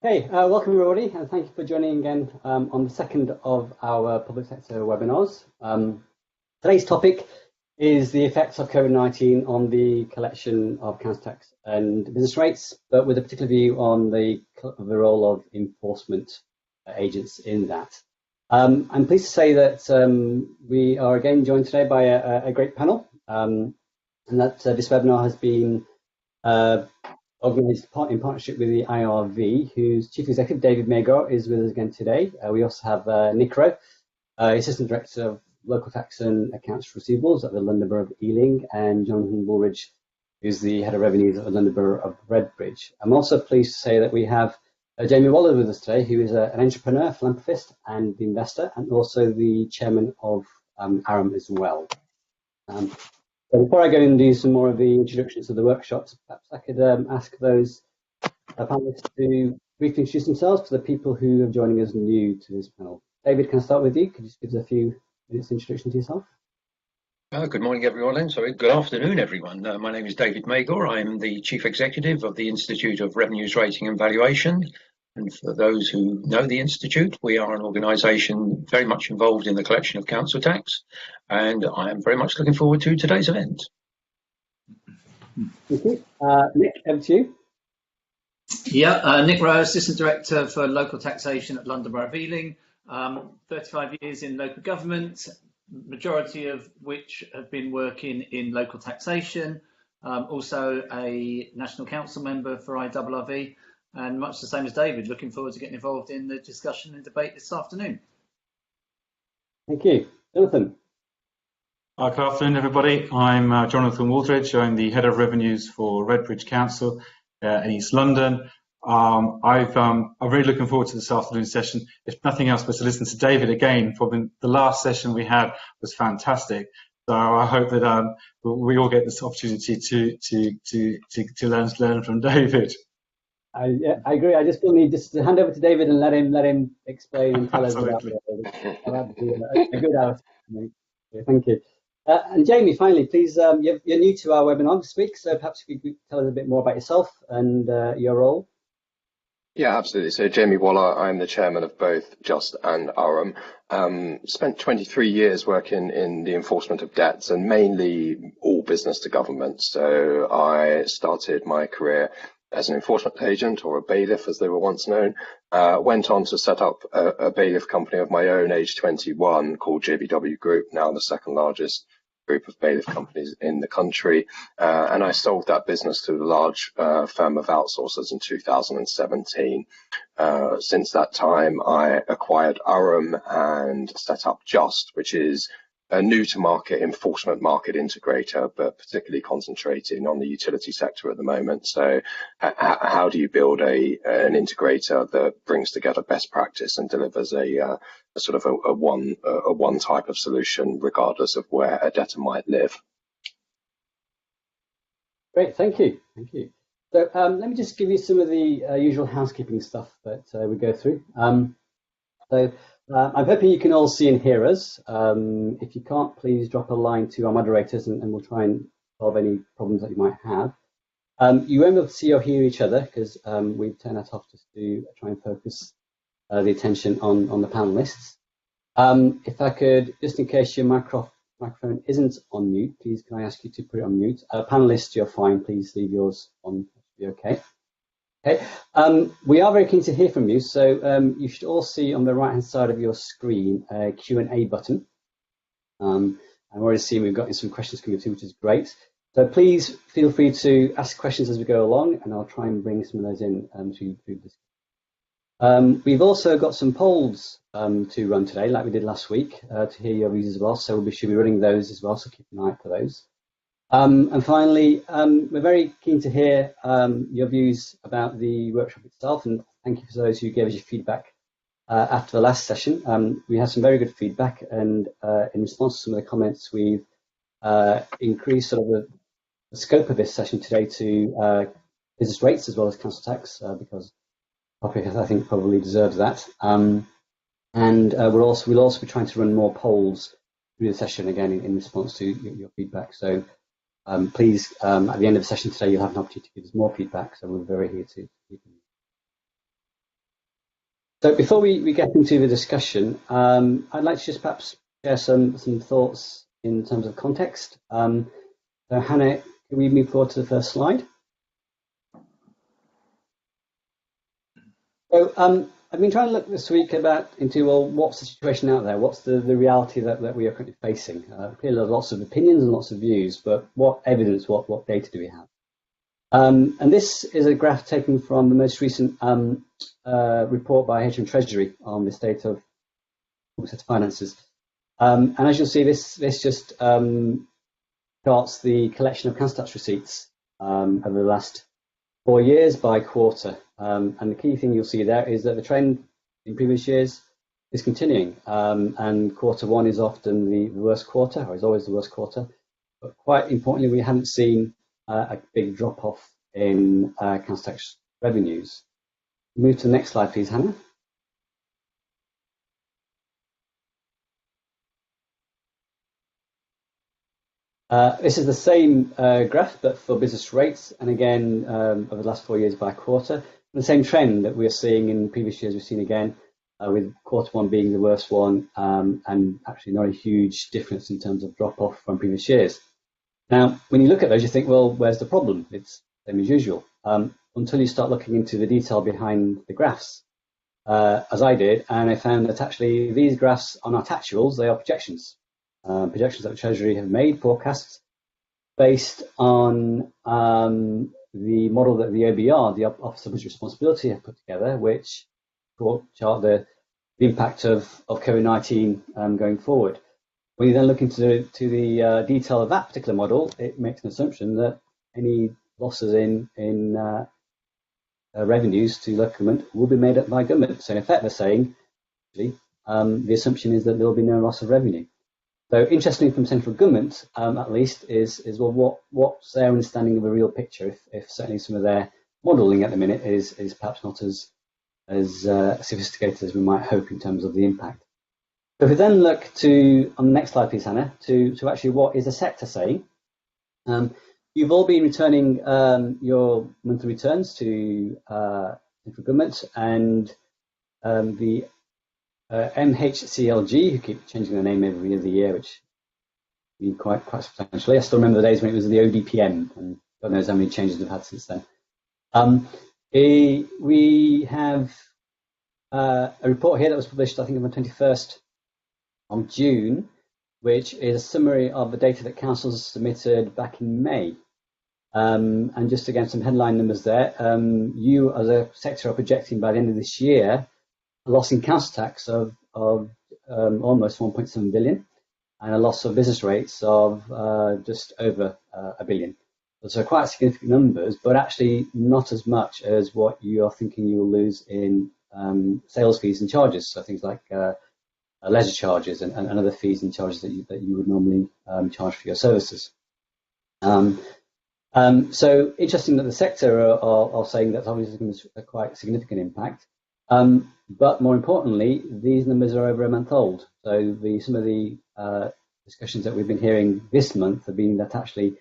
Hey, welcome everybody, and thank you for joining again on the second of our public sector webinars. Today's topic is the effects of COVID-19 on the collection of council tax and business rates, but with a particular view on the role of enforcement agents in that. I'm pleased to say that we are again joined today by a great panel, and that this webinar has been organised in partnership with the IRV, whose Chief Executive, David Magor, is with us again today. We also have Nick Rowe, Assistant Director of Local Tax and Accounts Receivables at the London Borough of Ealing, and Jonathan Woolridge, who's the Head of Revenues at the London Borough of Redbridge. I'm also pleased to say that we have Jamie Waller with us today, who is an entrepreneur, philanthropist and investor, and also the Chairman of Arum as well. So before I go and do some more of the introductions to the workshops, perhaps I could ask those panelists to briefly introduce themselves to the people who are joining us new to this panel. David, can I start with you? Could you just give us a few minutes introduction to yourself? Good morning, everyone. Good afternoon, everyone. My name is David Magor. I'm the Chief Executive of the Institute of Revenues Rating and Valuation. And for those who know the Institute, we are an organisation very much involved in the collection of council tax, and I am very much looking forward to today's event. Thank you. Nick, over to you. Yeah, Nick Rowe, Assistant Director for Local Taxation at London Borough of Ealing. 35 years in local government, majority of which have been working in local taxation. Also a National Council member for IRRV. And much the same as David, looking forward to getting involved in the discussion and debate this afternoon. Thank you. Jonathan. Good afternoon, everybody. I'm Jonathan Woolridge. I'm the Head of Revenues for Redbridge Council in East London. I'm really looking forward to this afternoon session. If nothing else, but to listen to David again. From the last session we had was fantastic. So I hope that we all get this opportunity to learn from David. I agree. I just will need to hand over to David and let him explain and tell us about it. A good hour. Thank you. And Jamie, finally, please, you're new to our webinar this week, so perhaps you could tell us a bit more about yourself and your role. Yeah, absolutely. So Jamie Waller, I'm the chairman of both Just and Arum. Spent 23 years working in the enforcement of debts and mainly all business to government. So I started my career as an enforcement agent, or a bailiff as they were once known. Went on to set up a bailiff company of my own, age 21, called JBW Group, now the second largest group of bailiff companies in the country. And I sold that business to a large firm of outsourcers in 2017. Since that time, I acquired Arum and set up Just, which is a new to market enforcement market integrator, but particularly concentrating on the utility sector at the moment. So how do you build an integrator that brings together best practice and delivers a sort of a one type of solution, regardless of where a debtor might live? Great, thank you. So let me just give you some of the usual housekeeping stuff that we go through. I'm hoping you can all see and hear us. If you can't, please drop a line to our moderators and we'll try and solve any problems that you might have. You won't be able to see or hear each other because we've turned that off just to try and focus the attention on the panelists. If I could, just in case your microphone isn't on mute, please can I ask you to put it on mute. Panelists, you're fine. Please leave yours on. Be okay. Okay, we are very keen to hear from you, so you should all see on the right-hand side of your screen a Q&A button. I'm already seeing we've got some questions coming through, which is great. So please feel free to ask questions as we go along, and I'll try and bring some of those in through this. We've also got some polls to run today, like we did last week, to hear your views as well, so we should be running those as well, so keep an eye out for those. And finally, we're very keen to hear your views about the workshop itself, and thank you for those who gave us your feedback after the last session. We had some very good feedback, and in response to some of the comments, we've increased sort of the scope of this session today to business rates as well as council tax, because the topic, I think, probably deserves that. And we'll also be trying to run more polls through the session again in response to your feedback. So please, at the end of the session today, you'll have an opportunity to give us more feedback. So we're very here to. So before we get into the discussion, I'd like to just perhaps share some thoughts in terms of context. So Hannah, can we move forward to the first slide? So I've been trying to look this week into, well, what's the situation out there? What's the reality that we are currently facing? Clearly, there's lots of opinions and lots of views, but what evidence, what data do we have? And this is a graph taken from the most recent report by HM Treasury on the state of finances. And as you'll see, this just charts the collection of council tax receipts over the last 4 years by quarter. And the key thing you'll see there is that the trend in previous years is continuing. And quarter one is often the worst quarter, or is always the worst quarter. But quite importantly, we haven't seen a big drop-off in council tax revenues. Move to the next slide, please, Hannah. This is the same graph, but for business rates, and again, over the last 4 years by quarter. The same trend that we're seeing in previous years, we've seen again, with quarter one being the worst one, and actually not a huge difference in terms of drop-off from previous years. Now, when you look at those, you think, well, where's the problem? It's the same as usual, until you start looking into the detail behind the graphs, as I did, and I found that actually these graphs are not actuals, they are projections. Projections that the Treasury have made, forecasts, based on the model that the OBR, the Office of Budget Responsibility, have put together, which chart the impact of COVID-19 going forward. When you then look into the detail of that particular model, it makes an assumption that any losses in revenues to local government will be made up by government. So in effect, they're saying, actually, the assumption is that there will be no loss of revenue. So interestingly, from central government, at least, is well, what's their understanding of a real picture? If certainly some of their modelling at the minute is perhaps not as sophisticated as we might hope in terms of the impact. So if we then look to, on the next slide, please, Hannah, to actually what is the sector saying? You've all been returning your monthly returns to central government, and the MHCLG, who keep changing their name every other year, which be quite substantially. I still remember the days when it was the ODPM, and God knows how many changes we've had since then. We have a report here that was published, I think, on the 21st of June, which is a summary of the data that councils submitted back in May. And just again, some headline numbers there. You, as a sector, are projecting by the end of this year a loss in council tax of almost 1.7 billion, and a loss of business rates of just over $1 billion. So quite significant numbers, but actually not as much as what you are thinking you will lose in sales fees and charges. So things like leisure charges and other fees and charges that you would normally charge for your services. So interesting that the sector are saying that's obviously going to be a quite significant impact. But more importantly, these numbers are over a month old. So some of the discussions that we've been hearing this month have been that actually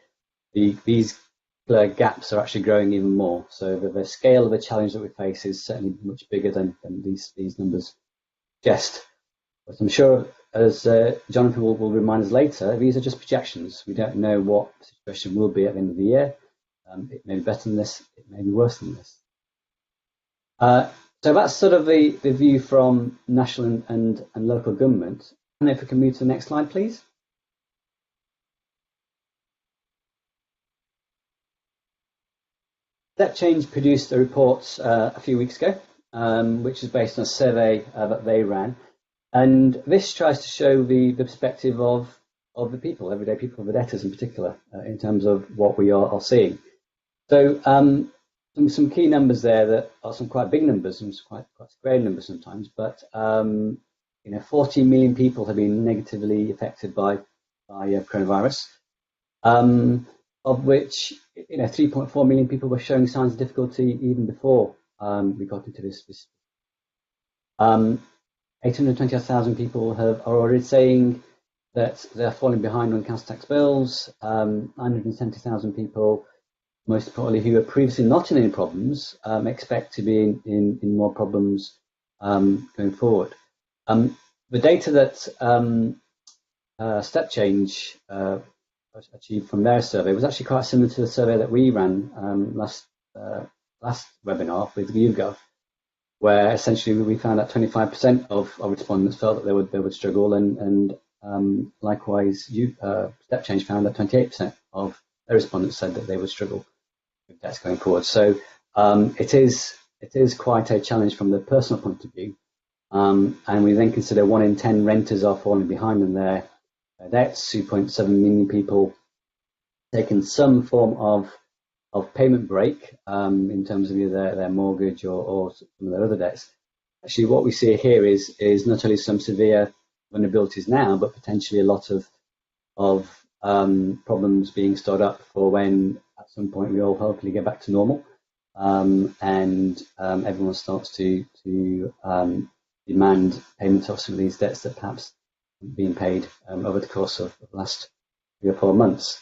these gaps are actually growing even more. So the scale of the challenge that we face is certainly much bigger than these numbers suggest. But I'm sure, as Jonathan will remind us later, these are just projections. We don't know what the situation will be at the end of the year. It may be better than this, it may be worse than this. So that's sort of the view from national and local government. And if we can move to the next slide, please. Step Change produced a report a few weeks ago, which is based on a survey that they ran. And this tries to show the perspective of the people, everyday people, the debtors in particular, in terms of what we are seeing. So some key numbers there that are some quite big numbers, some quite scary numbers sometimes, but 40 million people have been negatively affected by coronavirus, of which 3.4 million people were showing signs of difficulty even before we got into this. 820,000 people are already saying that they're falling behind on council tax bills. 970,000 people, most importantly, who were previously not in any problems, expect to be in more problems going forward. The data that Step Change achieved from their survey was actually quite similar to the survey that we ran last webinar with YouGov, where essentially we found that 25% of respondents felt that they would struggle, and likewise, Step Change found that 28% of their respondents said that they would struggle with debts going forward. So it is quite a challenge from the personal point of view, and we then consider 1 in 10 renters are falling behind in their debts. 2.7 million people taking some form of payment break in terms of either their mortgage or some of their other debts. Actually, what we see here is not only some severe vulnerabilities now, but potentially a lot of problems being stored up for when at some point we all hopefully get back to normal, and everyone starts to demand payment of some of these debts that perhaps haven't been paid over the course of the last 3 or 4 months.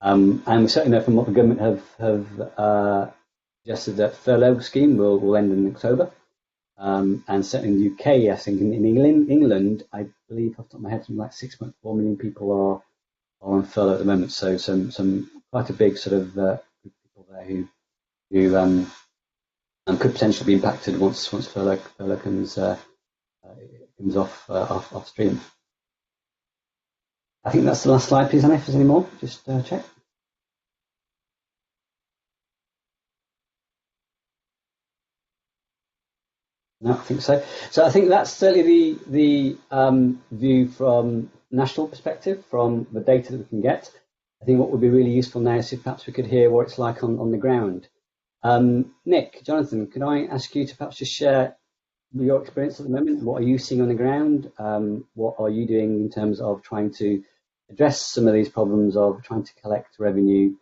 And we certainly know from what the government have suggested that furlough scheme will end in October. And certainly in the UK, I think in England, I believe off the top of my head, something like 6.4 million people are on furlough at the moment. So some quite a big sort of group of people there who could potentially be impacted once furlough comes off stream. I think that's the last slide, please, Anna, if there's any more, just check. No, I think so. So I think that's certainly the view from national perspective, from the data that we can get. I think what would be really useful now is if perhaps we could hear what it's like on the ground. Nick, Jonathan, can I ask you to perhaps just share your experience at the moment? What are you seeing on the ground? What are you doing in terms of trying to address some of these problems of trying to collect revenue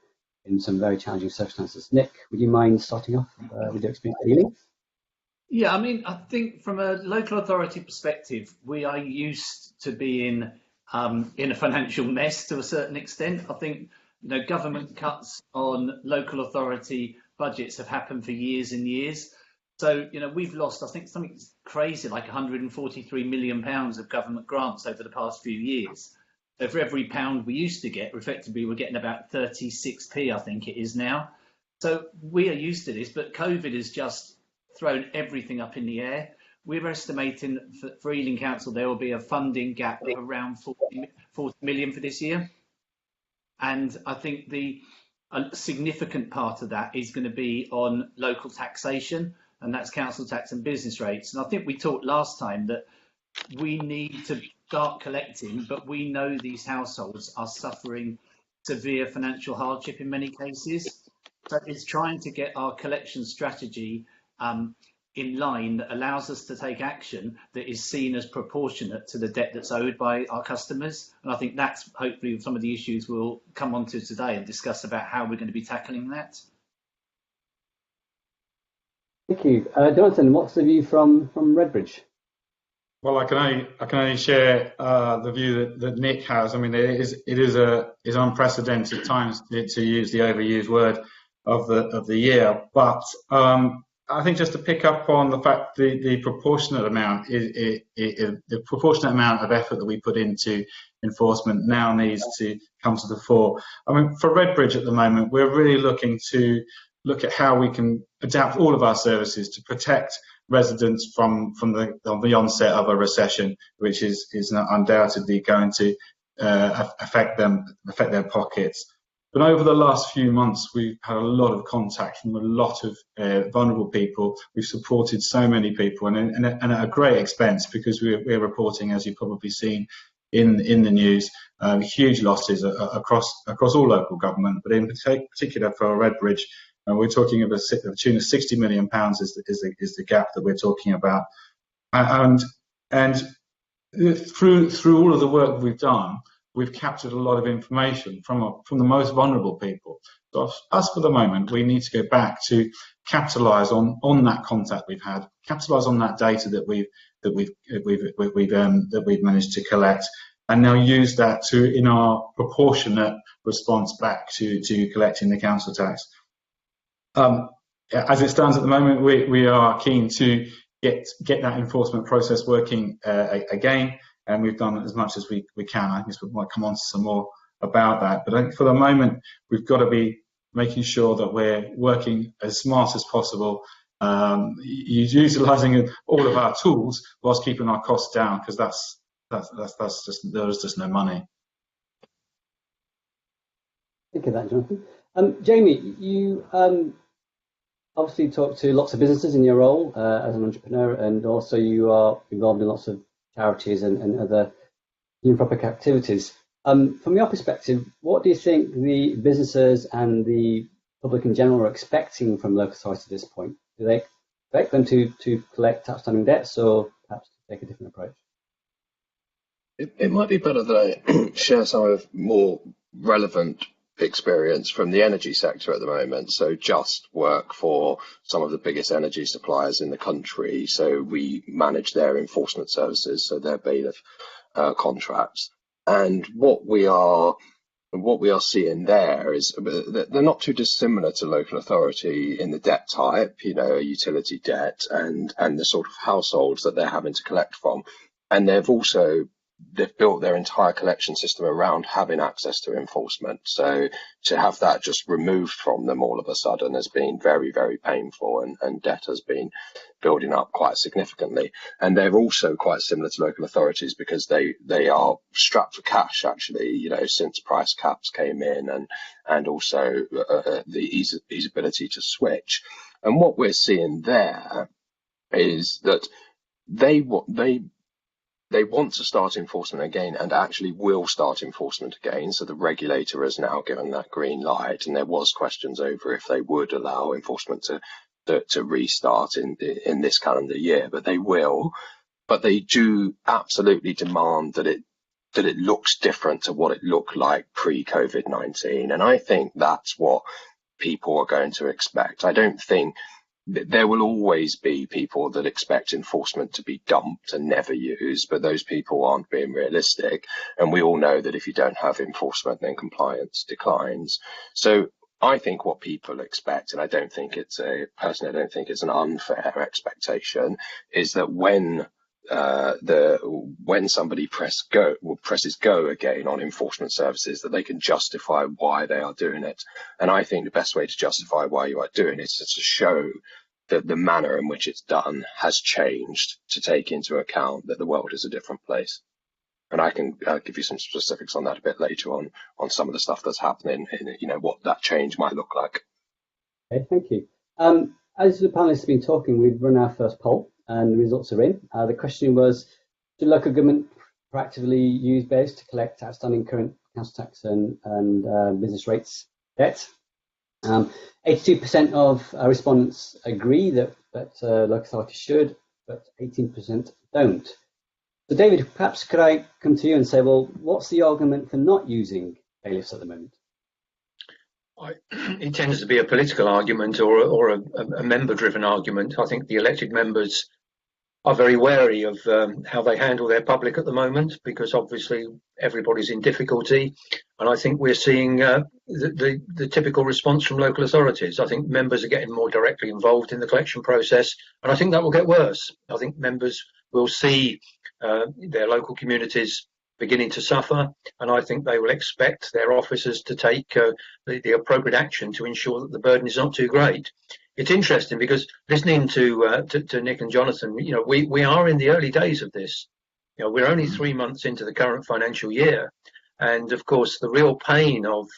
in some very challenging circumstances? Nick, would you mind starting off with your experience dealing? Yeah, I mean, I think from a local authority perspective, we are used to being in a financial mess to a certain extent. I think, government cuts on local authority budgets have happened for years and years. So, we've lost, I think, something crazy like £143 million of government grants over the past few years. So for every pound we used to get, effectively, we're getting about 36p, I think it is now. So we are used to this, but COVID has just thrown everything up in the air. We're estimating for Ealing Council there will be a funding gap of around 40 million for this year. And I think a significant part of that is going to be on local taxation, and that's council tax and business rates. And I think we talked last time that we need to start collecting, but we know these households are suffering severe financial hardship in many cases. So it's trying to get our collection strategy in line that allows us to take action that is seen as proportionate to the debt that's owed by our customers. And I think that's hopefully some of the issues we'll come on to today and discuss about how we're going to be tackling that. Thank you. Jonathan, what's the view from Redbridge? Well, I can only share the view that Nick has. I mean, it is unprecedented times to use the overused word of the year, but I think just to pick up on the fact the proportionate amount the proportionate amount of effort that we put into enforcement now needs to come to the fore. I mean, for Redbridge at the moment, we're really looking at how we can adapt all of our services to protect residents from the onset of a recession, which is undoubtedly going to affect their pockets. But over the last few months, we've had a lot of contact from a lot of vulnerable people. We've supported so many people, and at a great expense, because we're reporting, as you've probably seen in the news, huge losses across all local government, but in particular for Redbridge. We're talking of a tune of £60 million is the gap that we're talking about, and through all of the work we've done, we've captured a lot of information from the most vulnerable people. So us, for the moment, we need to go back to capitalise on that contact we've had, capitalise on that data that we've managed to collect, and now use that in our proportionate response back to collecting the council tax. As it stands at the moment, we are keen to get that enforcement process working again, and we've done as much as we can. I guess we might come on to some more about that, but I think for the moment we've got to be making sure that we're working as smart as possible, utilising all of our tools whilst keeping our costs down, because that's just, there's just no money. Thank you for that, Jonathan. Jamie, you obviously talk to lots of businesses in your role as an entrepreneur, and also you are involved in lots of charities and other philanthropic activities. From your perspective, what do you think the businesses and the public in general are expecting from local authorities at this point? Do they expect them to collect outstanding debts, or perhaps take a different approach? It might be better that I share some of more relevant experience from the energy sector at the moment. So Just work for some of the biggest energy suppliers in the country. So we manage their enforcement services, so their bailiff contracts. And what we are seeing there is they're not too dissimilar to local authority in the debt type, utility debt and the sort of households that they're having to collect from. And they've built their entire collection system around having access to enforcement. So to have that just removed from them all of a sudden has been very, very painful, and debt has been building up quite significantly. And they're also quite similar to local authorities because they are strapped for cash, actually, since price caps came in, and also the ability to switch. And what we're seeing there is that they want to start enforcement again, and actually will start enforcement again. So the regulator has now given that green light, and there was questions over if they would allow enforcement to restart in this calendar year, but they will. But they do absolutely demand that it looks different to what it looked like pre-COVID-19, and I think that's what people are going to expect. I don't think there will always be people that expect enforcement to be dumped and never used, but those people aren't being realistic. And we all know that if you don't have enforcement, then compliance declines. So I think what people expect, and I don't think it's an unfair expectation, is that when somebody presses go again on enforcement services, that they can justify why they are doing it. And I think the best way to justify why you are doing it is to show that the manner in which it's done has changed, to take into account that the world is a different place. And I can give you some specifics on that a bit later on some of the stuff that's happening, what that change might look like. Okay, thank you. As the panelists have been talking, we've run our first poll, and the results are in. The question was, should local government proactively use BES to collect outstanding current council tax and business rates debt? 82% of respondents agree that local authorities should, but 18% don't. So David, perhaps could I come to you and say, well, what's the argument for not using bailiffs at the moment? It tends to be a political argument or a member-driven argument. I think the elected members are very wary of how they handle their public at the moment, because obviously everybody's in difficulty. And I think we're seeing the typical response from local authorities. I think members are getting more directly involved in the collection process, and I think that will get worse. I think members will see their local communities beginning to suffer, and I think they will expect their officers to take the appropriate action to ensure that the burden is not too great. It's interesting because listening to Nick and Jonathan, we are in the early days of this. We're only 3 months into the current financial year, and of course the real pain of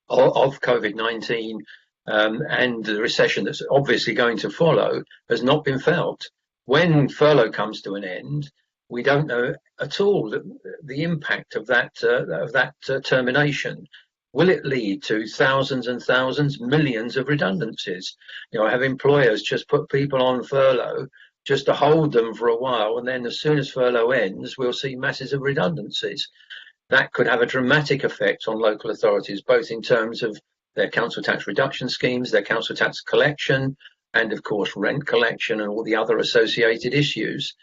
COVID-19 and the recession that's obviously going to follow has not been felt. When furlough comes to an end, we don't know at all the impact of that termination. Will it lead to thousands and thousands, millions of redundancies? Have employers just put people on furlough just to hold them for a while, and then as soon as furlough ends, we'll see masses of redundancies? That could have a dramatic effect on local authorities, both in terms of their council tax reduction schemes, their council tax collection, and of course rent collection and all the other associated issues.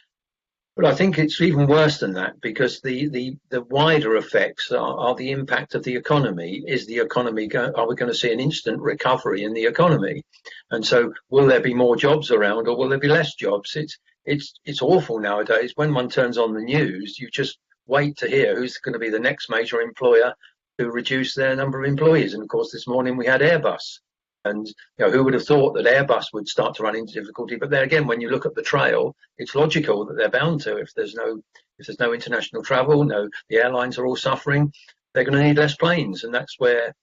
But I think it's even worse than that, because the wider effects are the impact of the economy. Is the economy are we going to see an instant recovery in the economy? And so will there be more jobs around, or will there be less jobs? It's awful nowadays. When one turns on the news, you just wait to hear who's going to be the next major employer to reduce their number of employees. And of course, this morning we had Airbus. And who would have thought that Airbus would start to run into difficulty? But there again, when you look at the trail, it's logical that they're bound to. If there's no international travel, the airlines are all suffering, they're going to need less planes, and that's where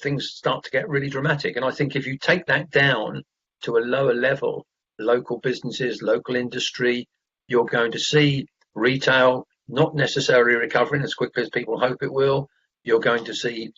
things start to get really dramatic. And I think if you take that down to a lower level, local businesses, local industry, you're going to see retail not necessarily recovering as quickly as people hope it will. You're going to see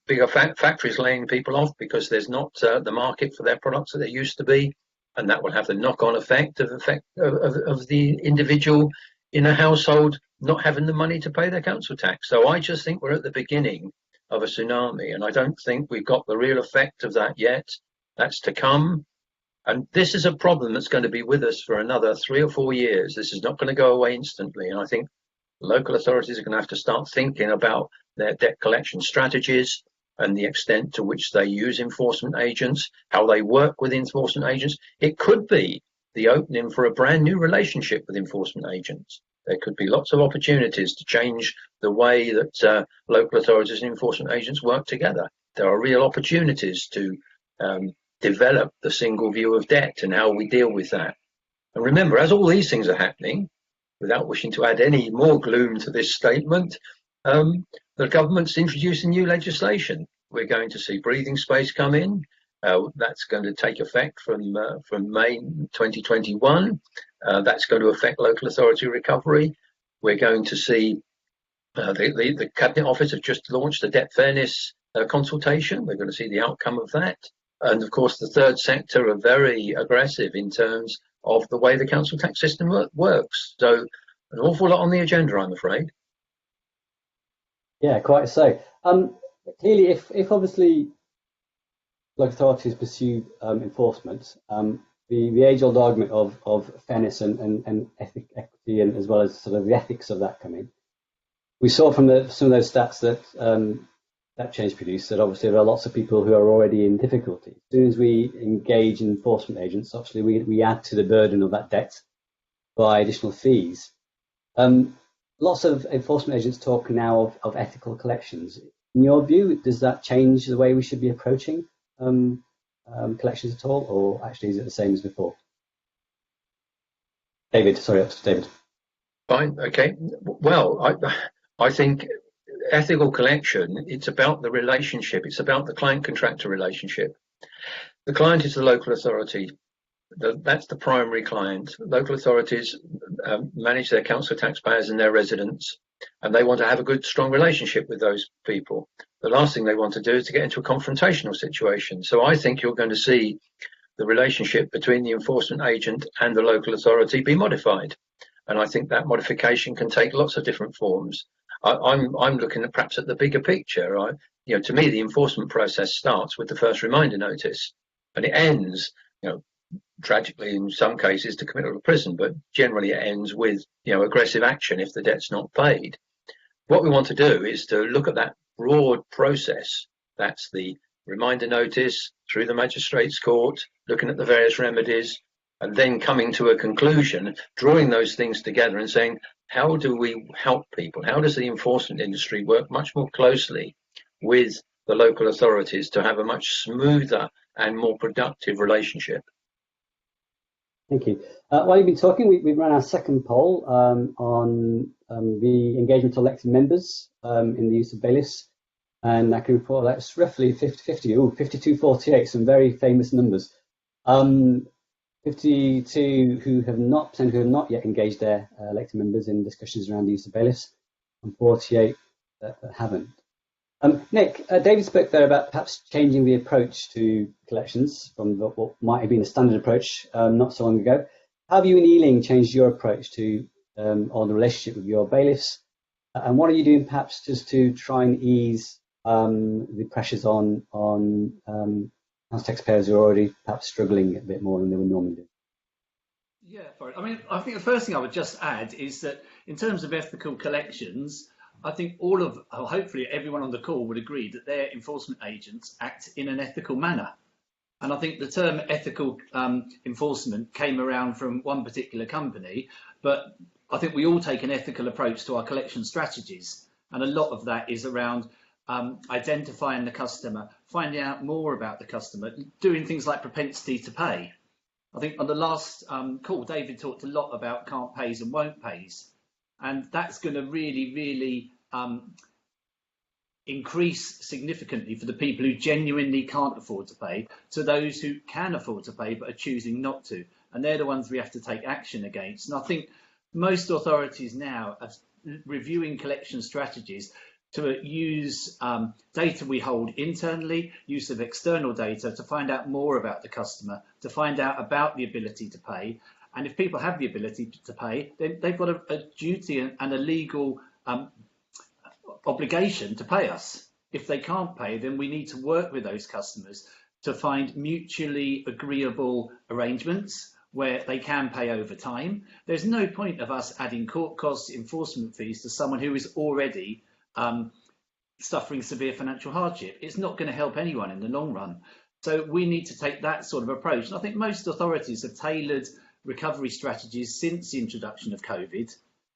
bigger factories laying people off because there's not the market for their products that there used to be, and that will have the knock-on effect of the individual in a household not having the money to pay their council tax. So I just think we're at the beginning of a tsunami, and I don't think we've got the real effect of that yet. That's to come, and this is a problem that's going to be with us for another 3 or 4 years. This is not going to go away instantly, and I think local authorities are going to have to start thinking about their debt collection strategies and the extent to which they use enforcement agents, how they work with enforcement agents. It could be the opening for a brand new relationship with enforcement agents. There could be lots of opportunities to change the way that local authorities and enforcement agents work together. There are real opportunities to develop the single view of debt and how we deal with that. And remember, as all these things are happening, without wishing to add any more gloom to this statement, the government's introducing new legislation. We're going to see breathing space come in. That's going to take effect from May 2021. That's going to affect local authority recovery. We're going to see the Cabinet Office have just launched a debt fairness consultation. We're going to see the outcome of that. And of course, the third sector are very aggressive in terms of the way the council tax system works. So an awful lot on the agenda, I'm afraid. Yeah, quite so. Clearly, if obviously local authorities pursue enforcement, the age-old argument of fairness and equity, and as well as sort of the ethics of that coming, we saw from some of those stats that that change produced that obviously there are lots of people who are already in difficulty. As soon as we engage in enforcement agents, obviously we add to the burden of that debt by additional fees. Lots of enforcement agents talk now of ethical collections. In your view, does that change the way we should be approaching collections at all, or actually is it the same as before? David, sorry, up to David. Fine, okay. Well, I think ethical collection, it's about the relationship. It's about the client-contractor relationship. The client is the local authority. That's the primary client. Local authorities manage their council taxpayers and their residents, and they want to have a good, strong relationship with those people. The last thing they want to do is to get into a confrontational situation. So I think you're going to see the relationship between the enforcement agent and the local authority be modified. And I think that modification can take lots of different forms. I'm looking at perhaps at the bigger picture. To me, the enforcement process starts with the first reminder notice, and it ends, tragically in some cases to committal to prison, but generally it ends with aggressive action if the debt's not paid. What we want to do is to look at that broad process. That's the reminder notice through the magistrate's court, looking at the various remedies, and then coming to a conclusion, drawing those things together and saying, how do we help people? How does the enforcement industry work much more closely with the local authorities to have a much smoother and more productive relationship? Thank you. While you've been talking, we've run our second poll on the engagement of elected members in the use of bailiffs, and I can report that's roughly 50-50, 52-48, some very famous numbers. 52 who have not yet engaged their elected members in discussions around the use of bailiffs, and 48 that haven't. Nick, David spoke there about perhaps changing the approach to collections from what might have been a standard approach not so long ago. How have you and Ealing changed your approach to or the relationship with your bailiffs? And what are you doing perhaps just to try and ease the pressures on house taxpayers who are already perhaps struggling a bit more than they would normally do? Yeah, sorry. I mean, I think the first thing I would just add is that in terms of ethical collections, I think hopefully everyone on the call would agree that their enforcement agents act in an ethical manner. And I think the term ethical enforcement came around from one particular company, but I think we all take an ethical approach to our collection strategies. And a lot of that is around identifying the customer, finding out more about the customer, doing things like propensity to pay. I think on the last call, David talked a lot about can't pays and won't pays. And that's going to really, really increase significantly for the people who genuinely can't afford to pay to those who can afford to pay but are choosing not to. And they're the ones we have to take action against. And I think most authorities now are reviewing collection strategies to use data we hold internally, use of external data to find out more about the customer, to find out about the ability to pay. And if people have the ability to pay, then they've got a duty and a legal obligation to pay us. If they can't pay, then we need to work with those customers to find mutually agreeable arrangements where they can pay over time. There's no point of us adding court costs, enforcement fees to someone who is already suffering severe financial hardship. It's not going to help anyone in the long run. So we need to take that sort of approach. And I think most authorities have tailored recovery strategies since the introduction of COVID.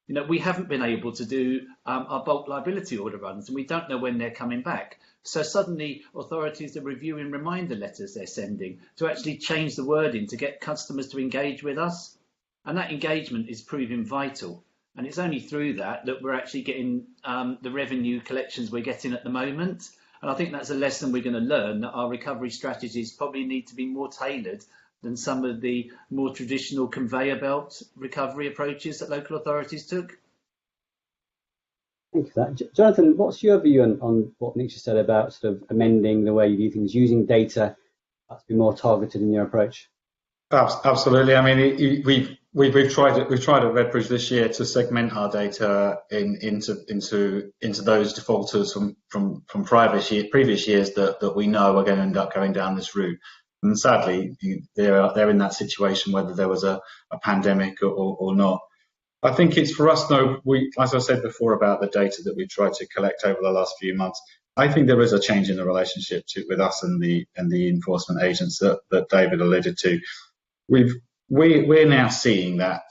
You know, we haven't been able to do our bulk liability order runs, and we don't know when they're coming back. So suddenly authorities are reviewing reminder letters they're sending to actually change the wording to get customers to engage with us. And that engagement is proving vital. And it's only through that we're actually getting the revenue collections we're getting at the moment. And I think that's a lesson we're going to learn, that our recovery strategies probably need to be more tailored than some of the more traditional conveyor belt recovery approaches that local authorities took. Thank you for that. Jonathan, what's your view on what Nick just said about sort of amending the way you do things, using data to be more targeted in your approach? Absolutely. I mean, we've tried at Redbridge this year to segment our data into those defaulters from previous years that we know are going to end up going down this route. And sadly, they're in that situation whether there was a pandemic or not. I think it's for us, though, as I said before about the data that we've tried to collect over the last few months, I think there is a change in the relationship with us and the enforcement agents that David alluded to. We're now seeing that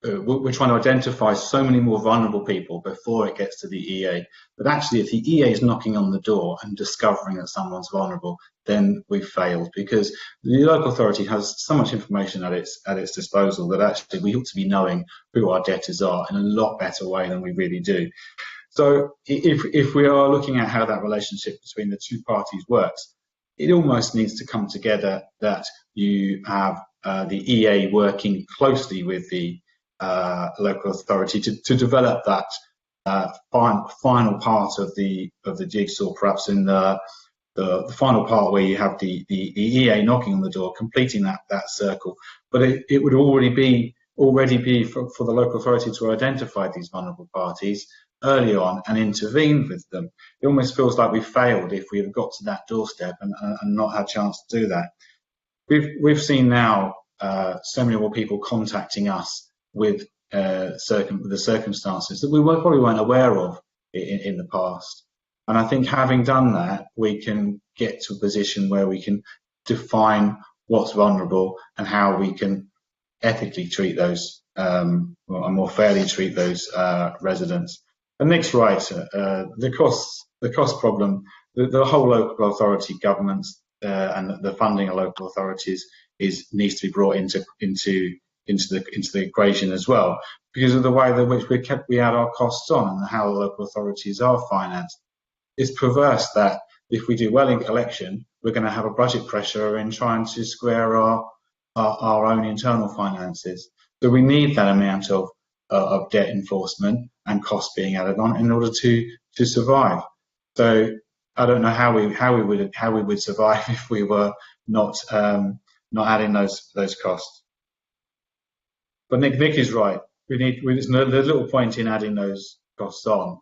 we're trying to identify so many more vulnerable people before it gets to the EA. But actually, if the EA is knocking on the door and discovering that someone's vulnerable, then we've failed, because the local authority has so much information at its disposal that actually we ought to be knowing who our debtors are in a lot better way than we really do. So if we are looking at how that relationship between the two parties works, it almost needs to come together that you have the EA working closely with the local authority to develop that final part of the jigsaw, perhaps in the final part where you have the EA knocking on the door, completing that circle. But it would already be for the local authority to identify these vulnerable parties early on and intervene with them. It almost feels like we failed if we have got to that doorstep and not had a chance to do that. We've seen now so many more people contacting us with the circumstances that we probably weren't aware of in the past. And I think having done that, we can get to a position where we can define what's vulnerable and how we can ethically treat those, or more fairly treat those residents. And Nick's right, the cost problem, the whole local authority governments and the funding of local authorities needs to be brought into the equation as well, because of the way in which we add our costs on and how the local authorities are financed. It's perverse that if we do well in collection, we're going to have a budget pressure in trying to square our own internal finances. So we need that amount of debt enforcement and costs being added on in order to survive. So I don't know how we would survive if we were not adding those costs. But Nick is right. There's little point in adding those costs on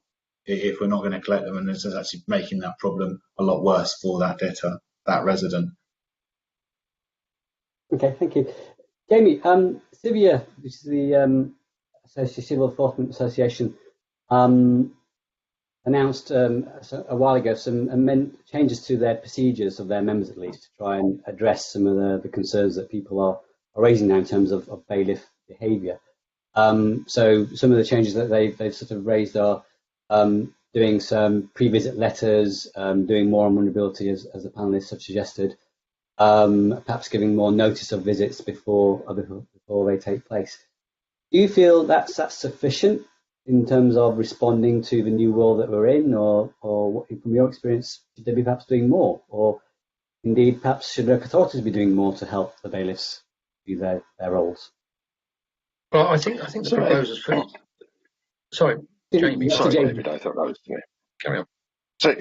if we're not going to collect them, and it's actually making that problem a lot worse for that debtor, that resident. Okay, thank you. Jamie, Civia, which is the Civil Enforcement Association, announced a while ago some changes to their procedures of their members, at least, to try and address some of the concerns that people are raising now in terms of bailiff behaviour. So some of the changes that they've sort of raised are doing some pre-visit letters, doing more on vulnerability, as the panelists have suggested, perhaps giving more notice of visits before they take place. Do you feel that's sufficient in terms of responding to the new world that we're in, or from your experience, should they be perhaps doing more, or indeed perhaps should local authorities be doing more to help the bailiffs do their roles? Well, I think the proposals for. Sorry, Jamie. Sorry, David. I thought that was me. Carry on. So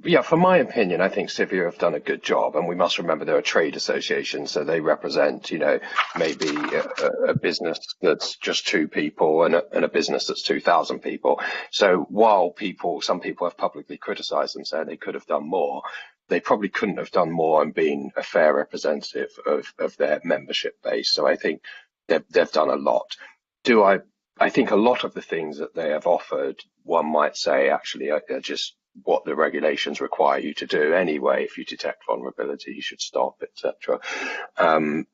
yeah, for my opinion, I think Civia have done a good job, and we must remember they're a trade association, so they represent, maybe a business that's just 2 people and a business that's 2,000 people. So while some people have publicly criticised them, saying they could have done more, they probably couldn't have done more and been a fair representative of their membership base. So I think they've done a lot. I think a lot of the things that they have offered, one might say, actually are just what the regulations require you to do anyway. If you detect vulnerability, you should stop, etc.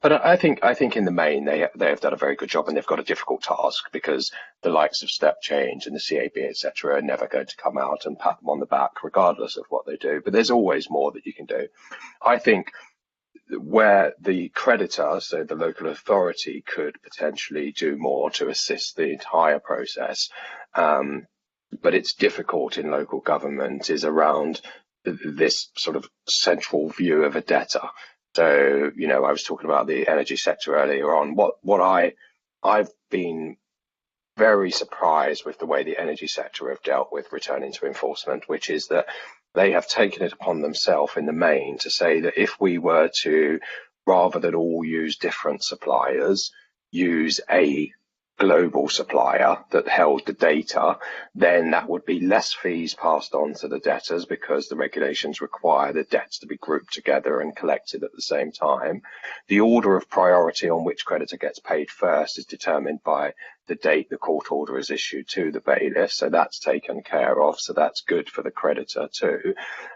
But I think in the main they have done a very good job, and they've got a difficult task because the likes of Step Change and the CAB, etc., are never going to come out and pat them on the back regardless of what they do. But there's always more that you can do. I think where the creditor, so the local authority, could potentially do more to assist the entire process, but it's difficult in local government, is around this sort of central view of a debtor. So, I was talking about the energy sector earlier on. I've been very surprised with the way the energy sector have dealt with returning to enforcement, which is that they have taken it upon themselves in the main to say that if we were to, rather than all use different suppliers, use a global supplier that held the data, then that would be less fees passed on to the debtors because the regulations require the debts to be grouped together and collected at the same time. The order of priority on which creditor gets paid first is determined by the date the court order is issued to the bailiff, so that's taken care of, so that's good for the creditor too.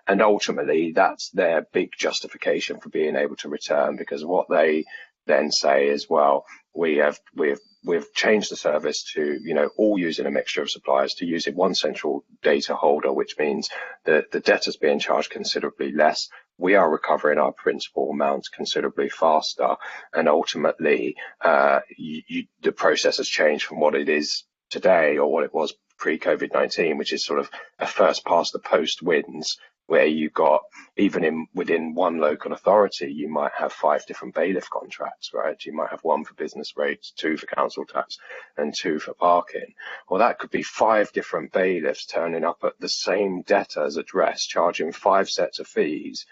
And ultimately that's their big justification for being able to return, because what they then say is, well, we've changed the service to, all using a mixture of suppliers, to using one central data holder, which means that the debtor's being charged considerably less. We are recovering our principal amounts considerably faster, and ultimately the process has changed from what it is today, or what it was pre-COVID-19, which is sort of a first past the post wins, where you got, even within one local authority, you might have 5 different bailiff contracts, right? You might have 1 for business rates, 2 for council tax, and 2 for parking. Well, that could be 5 different bailiffs turning up at the same debtor's address, charging 5 sets of fees.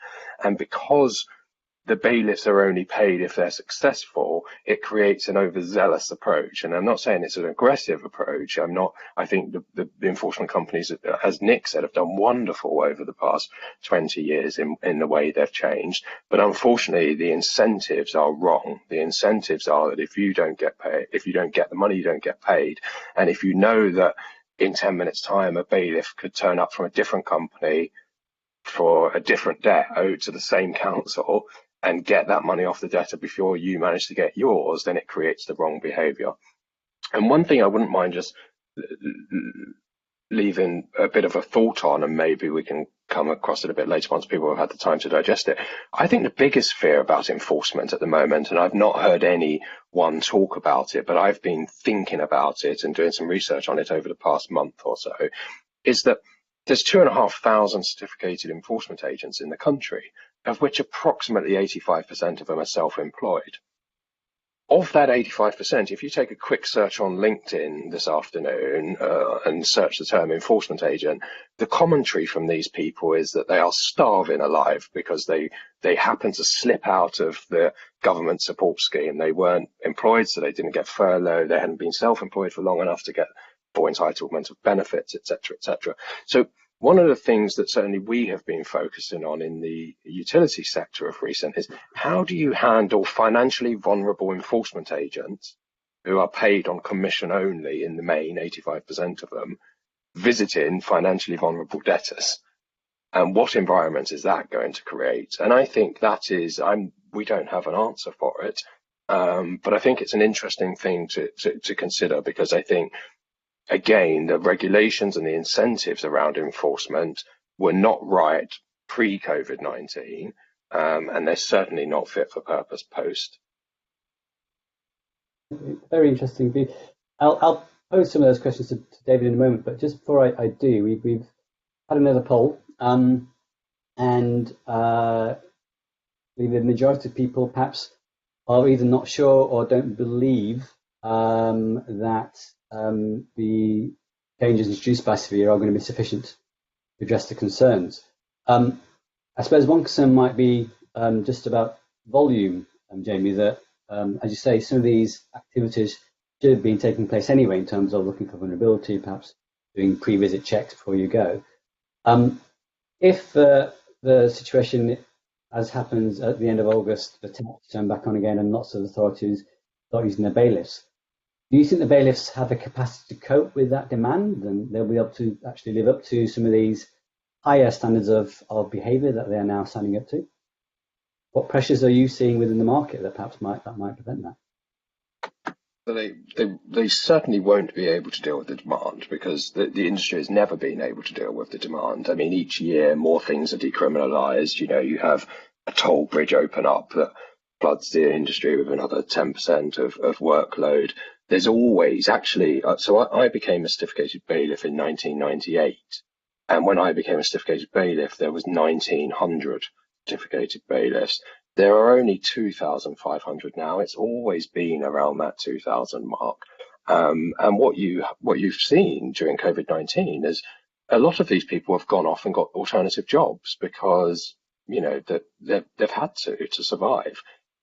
And because the bailiffs are only paid if they're successful, it creates an overzealous approach. And I'm not saying it's an aggressive approach. I think the enforcement companies, as Nick said, have done wonderful over the past 20 years in the way they've changed. But unfortunately, the incentives are wrong. The incentives are that if you don't get paid, if you don't get the money, you don't get paid. And if you know that in 10 minutes time, a bailiff could turn up from a different company for a different debt owed to the same council and get that money off the debtor before you manage to get yours, then it creates the wrong behaviour. And one thing I wouldn't mind just leaving a bit of a thought on, and maybe we can come across it a bit later once people have had the time to digest it. I think the biggest fear about enforcement at the moment, and I've not heard anyone talk about it, but I've been thinking about it and doing some research on it over the past month or so, is that there's 2,500 certificated enforcement agents in the country, of which approximately 85% of them are self-employed. Of that 85%, if you take a quick search on LinkedIn this afternoon and search the term enforcement agent, the commentary from these people is that they are starving alive because they happen to slip out of the government support scheme. They weren't employed, so they didn't get furlough. They hadn't been self-employed for long enough to get full entitlement of benefits, etc., etc. So One of the things that certainly we have been focusing on in the utility sector of recent is how do you handle financially vulnerable enforcement agents who are paid on commission only, in the main, 85% of them, visiting financially vulnerable debtors? And what environment is that going to create? And I think that is, we don't have an answer for it, but I think it's an interesting thing to consider, because I think, again, the regulations and the incentives around enforcement were not right pre-COVID-19, and they're certainly not fit for purpose post. Very interesting view. I'll pose some of those questions to David in a moment, but just before I do, we've had another poll, and the majority of people perhaps are either not sure or don't believe that the changes introduced by Severe are going to be sufficient to address the concerns. I suppose one concern might be just about volume, Jamie, that, as you say, some of these activities should have been taking place anyway in terms of looking for vulnerability, perhaps doing pre-visit checks before you go. If the situation, as happens at the end of August, the taps turn back on again and lots of authorities start using their bailiffs, do you think the bailiffs have the capacity to cope with that demand, and they'll be able to actually live up to some of these higher standards of behaviour that they are now signing up to? What pressures are you seeing within the market that perhaps might prevent that? They certainly won't be able to deal with the demand, because the industry has never been able to deal with the demand. I mean, each year more things are decriminalised. You know, you have a toll bridge open up that floods the industry with another 10% of workload. There's always actually, so I became a certificated bailiff in 1998. And when I became a certificated bailiff, there was 1,900 certificated bailiffs. There are only 2,500 now. It's always been around that 2,000 mark. And what you've seen during COVID-19 is a lot of these people have gone off and got alternative jobs because, you know, that they've had to survive.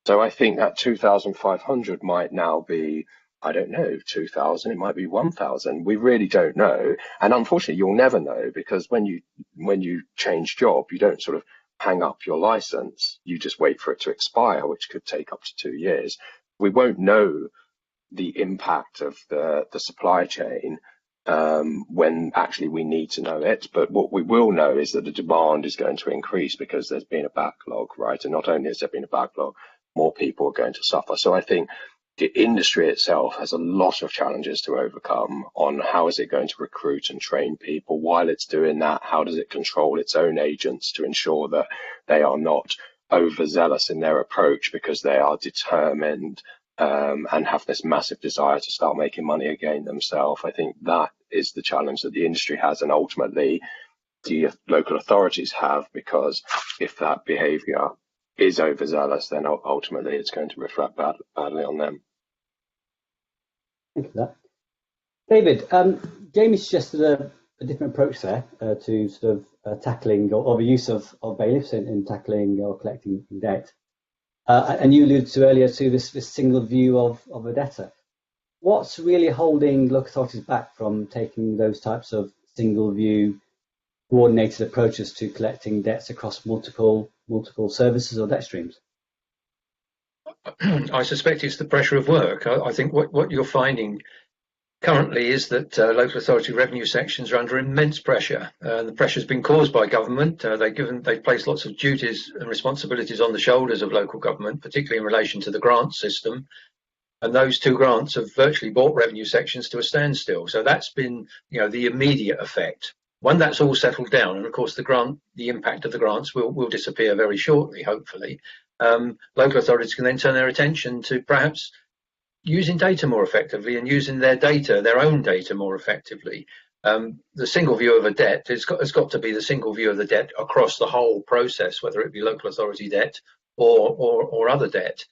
So I think that 2,500 might now be, I don't know, 2,000. It might be 1,000. We really don't know. And unfortunately, you'll never know, because when you change job, you don't sort of hang up your license. You just wait for it to expire, which could take up to 2 years. We won't know the impact of the supply chain when actually we need to know it. But what we will know is that the demand is going to increase because there's been a backlog, right? And not only has there been a backlog, more people are going to suffer. So I think the industry itself has a lot of challenges to overcome on how is it going to recruit and train people. While it's doing that, how does it control its own agents to ensure that they are not overzealous in their approach because they are determined and have this massive desire to start making money again themselves. I think that is the challenge that the industry has, and ultimately the local authorities have, because if that behaviour is overzealous, then ultimately it's going to reflect badly on them. Thank you for that. David, Jamie suggested a different approach there to sort of tackling or the use of bailiffs in tackling or collecting debt. And you alluded to earlier to this single view of a debtor. What's really holding local authorities back from taking those types of single view, coordinated approaches to collecting debts across multiple services or debt streams? I suspect it's the pressure of work. I think what you're finding currently is that local authority revenue sections are under immense pressure. The pressure has been caused by government. They've placed lots of duties and responsibilities on the shoulders of local government, particularly in relation to the grant system. And those two grants have virtually brought revenue sections to a standstill. So that's been, the immediate effect. When that's all settled down, and of course the impact of the grants will disappear very shortly, hopefully, local authorities can then turn their attention to perhaps using data more effectively and using their own data more effectively. The single view of a debt has got to be the single view of the debt across the whole process, whether it be local authority debt or other debt.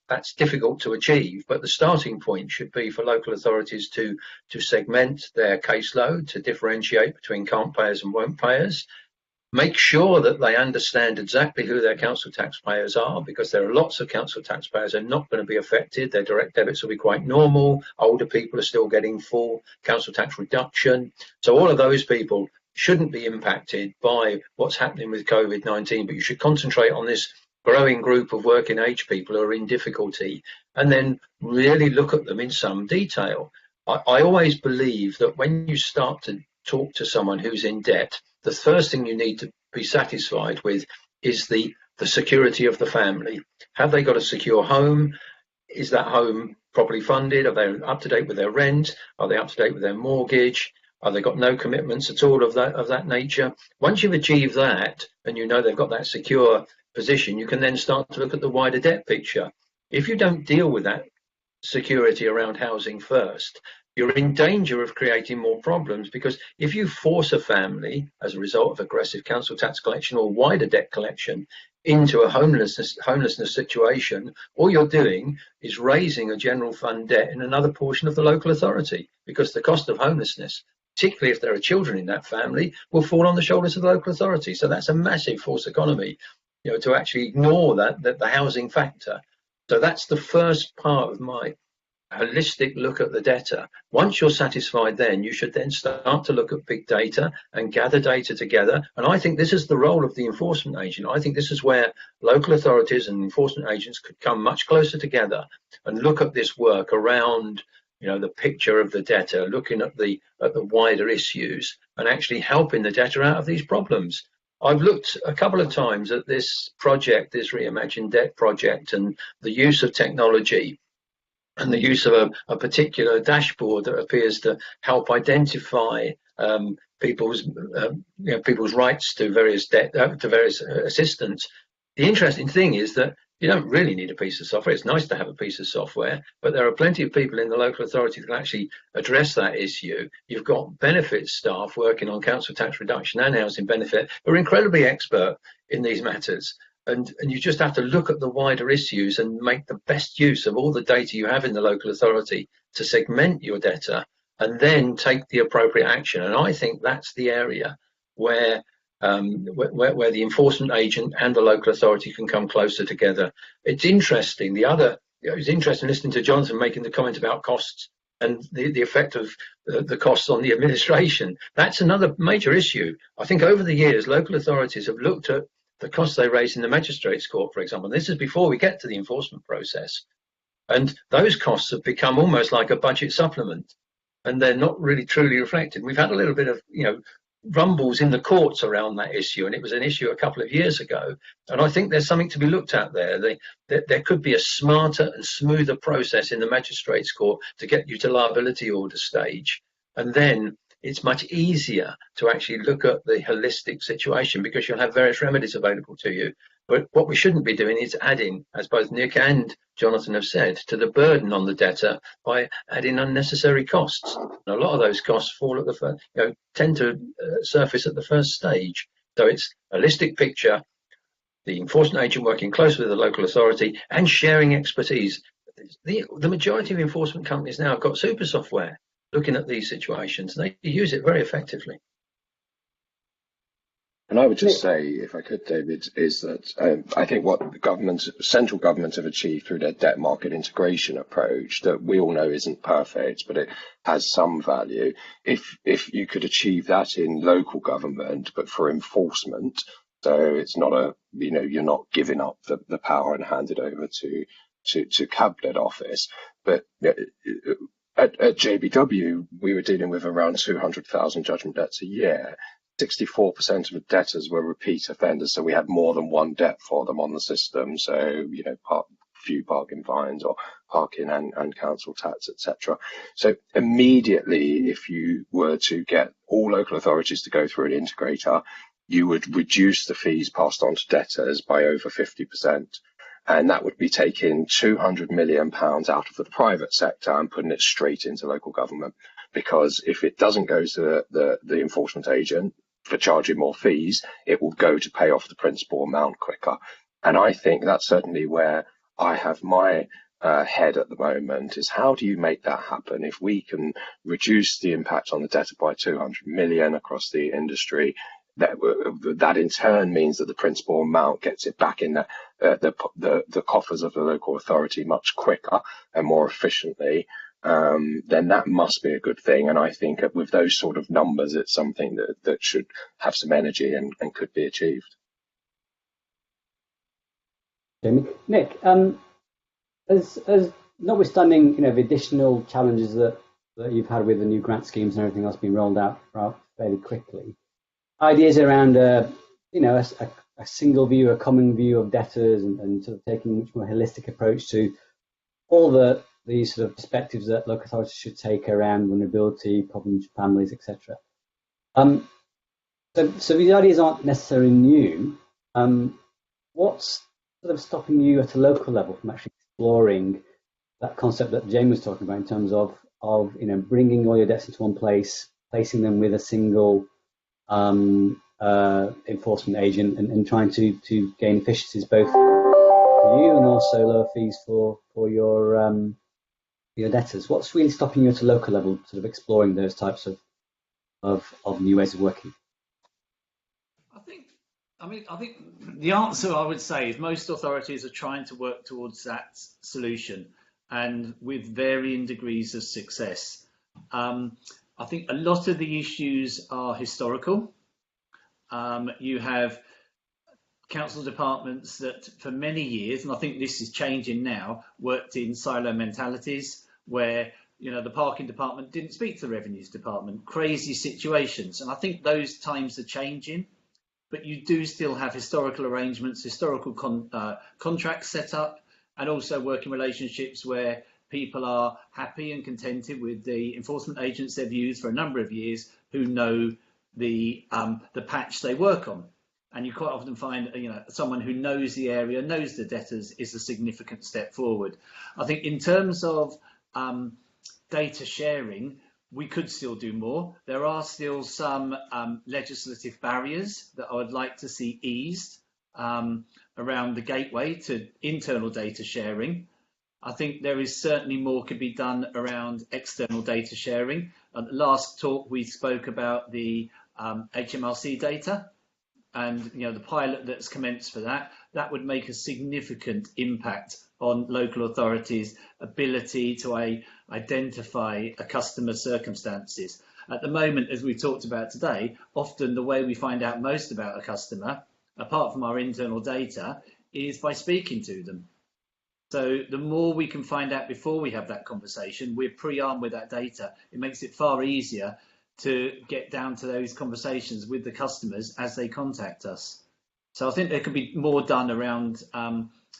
That's difficult to achieve, but the starting point should be for local authorities to segment their caseload, to differentiate between can't payers and won't payers, make sure that they understand exactly who their council taxpayers are, because there are lots of council taxpayers who are not going to be affected. Their direct debits will be quite normal. Older people are still getting full council tax reduction. So all of those people shouldn't be impacted by what's happening with COVID-19, but you should concentrate on this growing group of working age people who are in difficulty, and then really look at them in some detail. I always believe that when you start to talk to someone who's in debt, the first thing you need to be satisfied with is the security of the family. Have they got a secure home? Is that home properly funded? Are they up to date with their rent? Are they up to date with their mortgage? Are they got no commitments at all of that nature? Once you've achieved that, and you know they've got that secure position, you can then start to look at the wider debt picture. If you don't deal with that security around housing first, you're in danger of creating more problems, because if you force a family as a result of aggressive council tax collection or wider debt collection into a homelessness situation, all you're doing is raising a general fund debt in another portion of the local authority, because the cost of homelessness, particularly if there are children in that family, will fall on the shoulders of the local authority. So that's a massive false economy, to actually ignore that the housing factor. So that's the first part of my holistic look at the debtor. Once you're satisfied, then you should then start to look at big data and gather data together. And I think this is the role of the enforcement agent. I think this is where local authorities and enforcement agents could come much closer together and look at this work around, the picture of the debtor, looking at the wider issues and actually helping the debtor out of these problems. I've looked a couple of times at this project, this Reimagine Debt project, and the use of technology and the use of a particular dashboard that appears to help identify people's rights to various assistance. The interesting thing is that you don't really need a piece of software. It's nice to have a piece of software, but there are plenty of people in the local authority that can actually address that issue. You've got benefits staff working on council tax reduction and housing benefit who are incredibly expert in these matters. And you just have to look at the wider issues and make the best use of all the data you have in the local authority to segment your debtor and then take the appropriate action. And I think that's the area where the enforcement agent and the local authority can come closer together. It's interesting. It's interesting listening to Jonathan making the comment about costs and the effect of the costs on the administration. That's another major issue. I think over the years, local authorities have looked at the costs they raise in the magistrates' court, for example. This is before we get to the enforcement process. And those costs have become almost like a budget supplement, and they're not really truly reflected. We've had a little bit of, rumbles in the courts around that issue, and it was an issue a couple of years ago. And I think there's something to be looked at there. There could be a smarter and smoother process in the magistrates' court to get you to liability order stage. And then it's much easier to actually look at the holistic situation because you'll have various remedies available to you. But what we shouldn't be doing is adding, as both Nick and Jonathan have said, to the burden on the debtor by adding unnecessary costs. And a lot of those costs fall at the first, tend to surface at the first stage. So it's a holistic picture, the enforcement agent working closely with the local authority and sharing expertise. The majority of enforcement companies now have got super software looking at these situations. They use it very effectively. And I would just say, if I could, David, is that I think what the central government have achieved through their debt market integration approach, that we all know isn't perfect, but it has some value. If you could achieve that in local government, but for enforcement, so it's not you're not giving up the power and hand it over to Cabinet Office, but at JBW, we were dealing with around 200,000 judgment debts a year. 64% of debtors were repeat offenders, so we had more than one debt for them on the system. So, few parking fines or parking and council tax, etc. So immediately, if you were to get all local authorities to go through an integrator, you would reduce the fees passed on to debtors by over 50%. And that would be taking £200 million out of the private sector and putting it straight into local government. Because if it doesn't go to the enforcement agent for charging more fees, it will go to pay off the principal amount quicker. And I think that's certainly where I have my head at the moment, is how do you make that happen? If we can reduce the impact on the debtor by 200 million across the industry, that in turn means that the principal amount gets it back in the coffers of the local authority much quicker and more efficiently. then that must be a good thing. And I think with those sort of numbers, it's something that should have some energy and could be achieved. Jamie. Nick, as notwithstanding, the additional challenges that you've had with the new grant schemes and everything else being rolled out fairly quickly, ideas around a single view, a common view of debtors, and sort of taking a much more holistic approach to all these sort of perspectives that local authorities should take around vulnerability, problems, families, etc. So these ideas aren't necessarily new. What's sort of stopping you at a local level from actually exploring that concept that Jane was talking about in terms of bringing all your debts into one place, placing them with a single enforcement agent, and trying to gain efficiencies both for you and also lower fees for your debtors? What's really stopping you at a local level, sort of exploring those types of new ways of working? I think the answer I would say is most authorities are trying to work towards that solution, and with varying degrees of success. I think a lot of the issues are historical. You have council departments that for many years, and I think this is changing now, worked in silo mentalities where the parking department didn't speak to the revenues department, crazy situations. And I think those times are changing, but you do still have historical arrangements, historical contracts set up, and also working relationships where people are happy and contented with the enforcement agents they've used for a number of years who know the patch they work on. And you quite often find someone who knows the area, knows the debtors, is a significant step forward. I think in terms of data sharing, we could still do more. There are still some legislative barriers that I would like to see eased around the gateway to internal data sharing. I think there is certainly more could be done around external data sharing. At the last talk, we spoke about the HMRC data and the pilot that's commenced for that. That would make a significant impact on local authorities' ability to identify a customer's circumstances. At the moment, as we talked about today, often the way we find out most about a customer, apart from our internal data, is by speaking to them. So the more we can find out before we have that conversation, we're pre-armed with that data. It makes it far easier to get down to those conversations with the customers as they contact us. So I think there could be more done around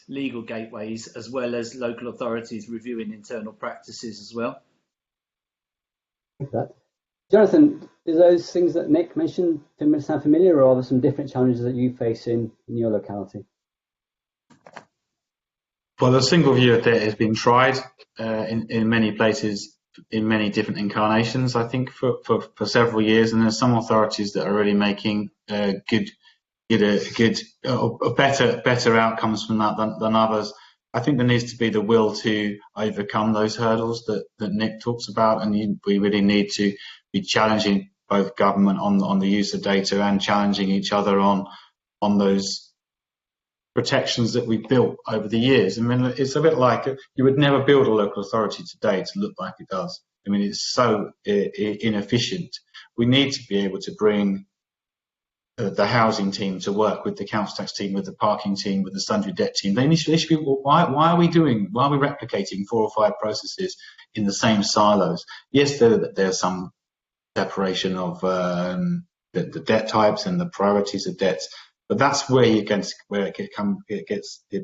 legal gateways, as well as local authorities reviewing internal practices as well. Thanks for that. Jonathan, is those things that Nick mentioned sound familiar, or are there some different challenges that you face in your locality? Well, the single view of debt has been tried in many places, in many different incarnations, I think, for several years, and there's some authorities that are really making better outcomes from that than others. I think there needs to be the will to overcome those hurdles that Nick talks about, and we really need to be challenging both government on the use of data and challenging each other on those protections that we've built over the years. I mean, it's a bit like you would never build a local authority today to look like it does. I mean, it's so inefficient. We need to be able to bring the housing team to work with the council tax team, with the parking team, with the sundry debt team. They should be, why are we replicating 4 or 5 processes in the same silos? Yes, there's some separation of the debt types and the priorities of debts, but that's where it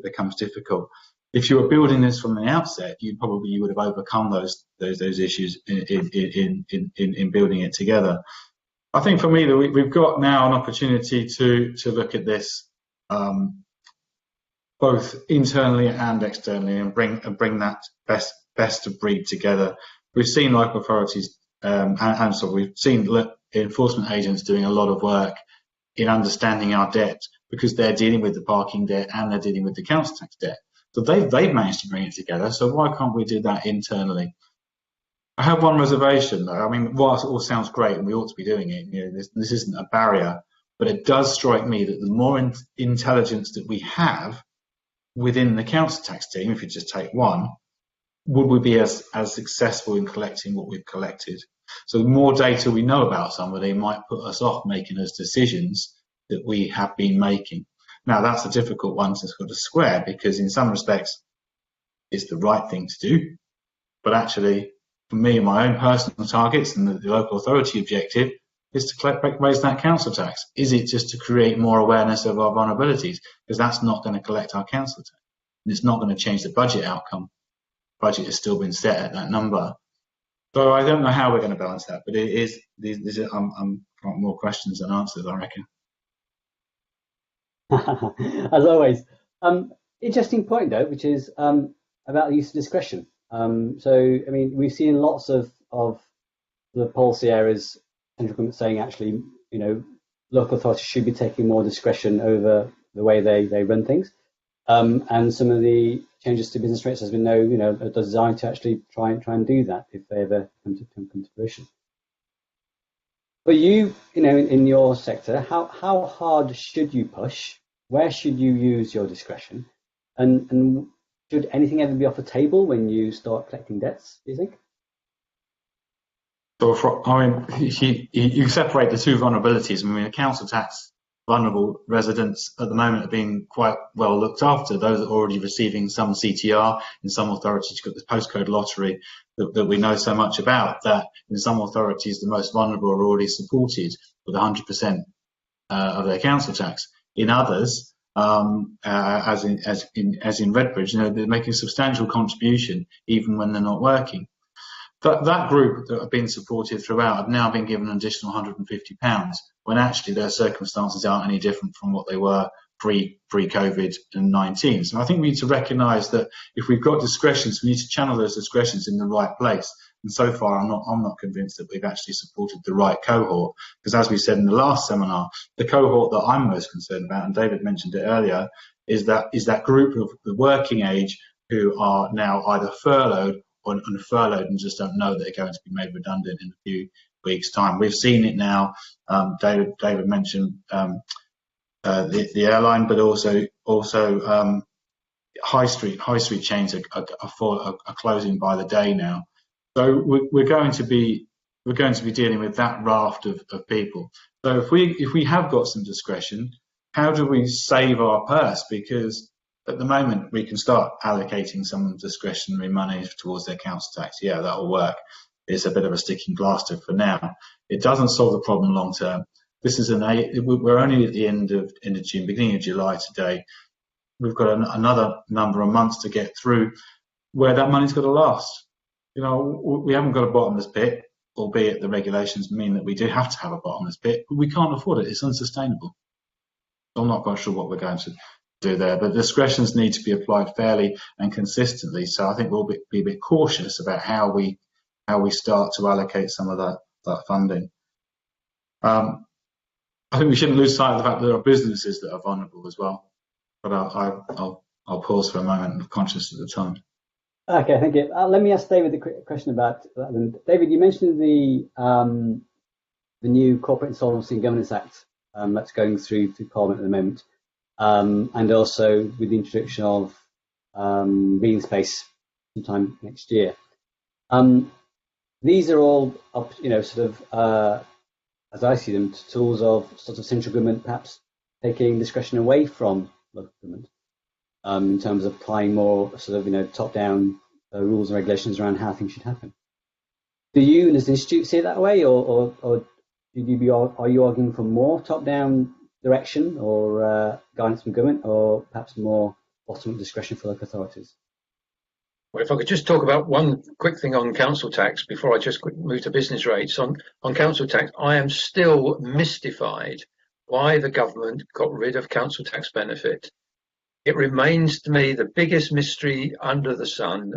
becomes difficult. If you were building this from the outset, you would have overcome those issues in building it together. I think for me that we've got now an opportunity to look at this both internally and externally, and bring that best of breed together. We've seen local authorities so we've seen enforcement agents doing a lot of work in understanding our debt, because they're dealing with the parking debt and they're dealing with the council tax debt. So they've managed to bring it together. So why can't we do that internally? I have one reservation though. I mean, whilst it all sounds great and we ought to be doing it, this isn't a barrier, but it does strike me that the more intelligence that we have within the council tax team, if you just take one, would we be as successful in collecting what we've collected? So the more data we know about somebody might put us off making those decisions that we have been making. Now, that's a difficult one to sort of square, because in some respects it's the right thing to do, but actually for me, my own personal targets and the local authority objective is to raise that council tax. Is it just to create more awareness of our vulnerabilities? Because that's not going to collect our council tax, and it's not going to change the budget outcome. Budget has still been set at that number. So I don't know how we're going to balance that, but it is. I'm more questions than answers, I reckon. As always. Interesting point though, which is about the use of discretion. So I mean, we've seen lots of the policy areas, central government saying actually, local authorities should be taking more discretion over the way they run things. And some of the changes to business rates has been are designed to actually try and do that if they ever come to fruition. But in your sector, how hard should you push? Where should you use your discretion? And should anything ever be off the table when you start collecting debts, do you think? So, you separate the two vulnerabilities. I mean, the council tax vulnerable residents at the moment are being quite well looked after. Those are already receiving some CTR. In some authorities, you've got the postcode lottery that we know so much about, that in some authorities, the most vulnerable are already supported with 100% of their council tax. In others, as in Redbridge, they're making a substantial contribution even when they're not working. That group that have been supported throughout have now been given an additional £150, when actually their circumstances aren't any different from what they were pre-COVID-19. So I think we need to recognise that if we've got discretions, we need to channel those discretions in the right place. And so far, I'm not convinced that we've actually supported the right cohort, because as we said in the last seminar, the cohort that I'm most concerned about, and David mentioned it earlier, is that group of the working age who are now either furloughed or unfurloughed and just don't know that they're going to be made redundant in a few weeks' time. We've seen it now. David mentioned the airline, but also high street chains are closing by the day now. So we're going to be dealing with that raft of people. So if we have got some discretion, how do we save our purse? Because at the moment we can start allocating some discretionary money towards their council tax. Yeah, that'll work. It's a bit of a sticking plaster for now. It doesn't solve the problem long term. This is we're only at the end of June, beginning of July today. We've got another number of months to get through where that money's got to last. We haven't got a bottomless pit, albeit the regulations mean that we do have to have a bottomless pit, but we can't afford it. It's unsustainable. I'm not quite sure what we're going to do there, but discretions need to be applied fairly and consistently. So I think we'll be a bit cautious about how we start to allocate some of that funding. I think we shouldn't lose sight of the fact that there are businesses that are vulnerable as well. But I'll pause for a moment. I'm conscious of the time. Okay, thank you. Let me ask David a quick question about that. And David, you mentioned the new Corporate Insolvency and Governance Act that's going through Parliament at the moment, and also with the introduction of breathing space sometime next year. These are all, as I see them, tools of sort of central government perhaps taking discretion away from local government. In terms of applying more top-down rules and regulations around how things should happen. Do you, as an institute, see it that way, or are you arguing for more top-down direction or guidance from government, or perhaps more bottom-up discretion for local authorities? Well, if I could just talk about one quick thing on council tax before I just move to business rates. On council tax, I am still mystified why the government got rid of council tax benefit. It remains to me the biggest mystery under the sun.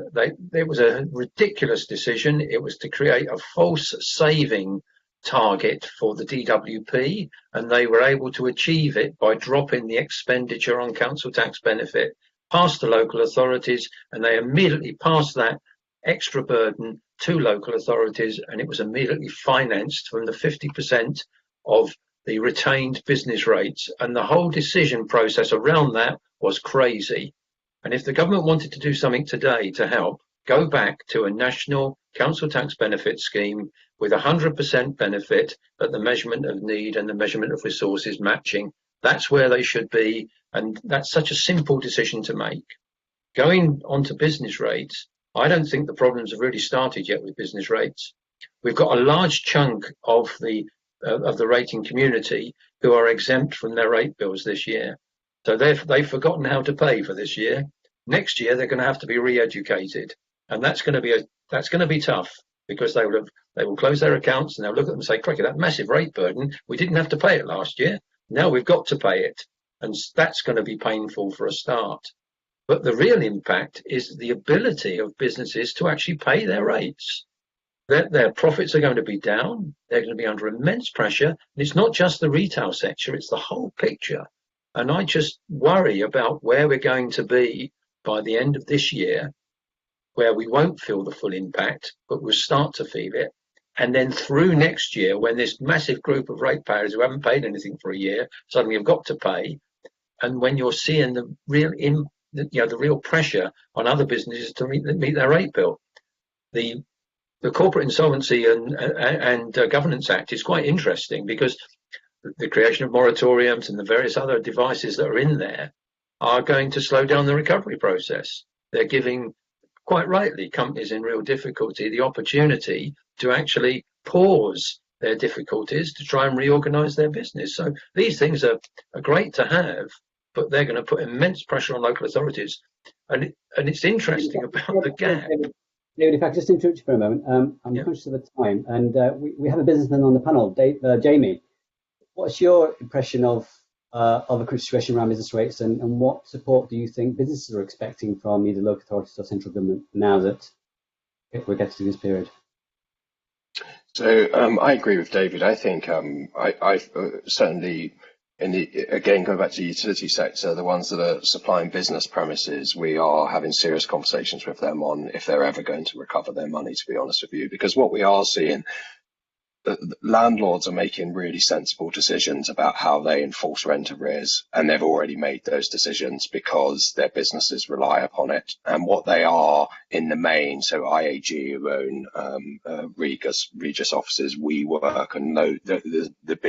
It was a ridiculous decision. It was to create a false saving target for the DWP, and they were able to achieve it by dropping the expenditure on council tax benefit past the local authorities, and they immediately passed that extra burden to local authorities, and it was immediately financed from the 50% of the retained business rates, and the whole decision process around that was crazy. And if the government wanted to do something today to help, go back to a national council tax benefit scheme with 100% benefit at the measurement of need and the measurement of resources matching. That's where they should be, and that's such a simple decision to make. Going on to business rates, I don't think the problems have really started yet with business rates. We've got a large chunk of the rating community who are exempt from their rate bills this year. So they've forgotten how to pay for this year. Next year they're going to have to be re-educated, and that's going to be tough, because they will close their accounts and they'll look at them and say, "Crikey, that massive rate burden, we didn't have to pay it last year. Now we've got to pay it," and that's going to be painful for a start. But the real impact is the ability of businesses to actually pay their rates. Their profits are going to be down. They're going to be under immense pressure. And it's not just the retail sector, it's the whole picture. And I just worry about where we're going to be by the end of this year, where we won't feel the full impact, but we'll start to feel it. And then through next year, when this massive group of ratepayers who haven't paid anything for a year suddenly have got to pay, and when you're seeing the real pressure on other businesses to meet their rate bill. The Corporate Insolvency and Governance Act is quite interesting, because the creation of moratoriums and the various other devices that are in there are going to slow down the recovery process. They're giving, quite rightly, companies in real difficulty the opportunity to actually pause their difficulties to try and reorganize their business. So these things are great to have, but they're going to put immense pressure on local authorities. And it's interesting about the gap. David, if I could just interrupt you for a moment. I'm conscious of the time, and we have a businessman on the panel, Jamie. What's your impression of a current situation around business rates, and what support do you think businesses are expecting from either local authorities or central government now that we're getting to this period? So I agree with David. I think I certainly, again, going back to the utility sector, the ones that are supplying business premises, we are having serious conversations with them on if they're ever going to recover their money, to be honest with you, because what we are seeing, the landlords are making really sensible decisions about how they enforce rent arrears, and they've already made those decisions because their businesses rely upon it. And what they are in the main, so IAG, who own Regis offices, WeWork, and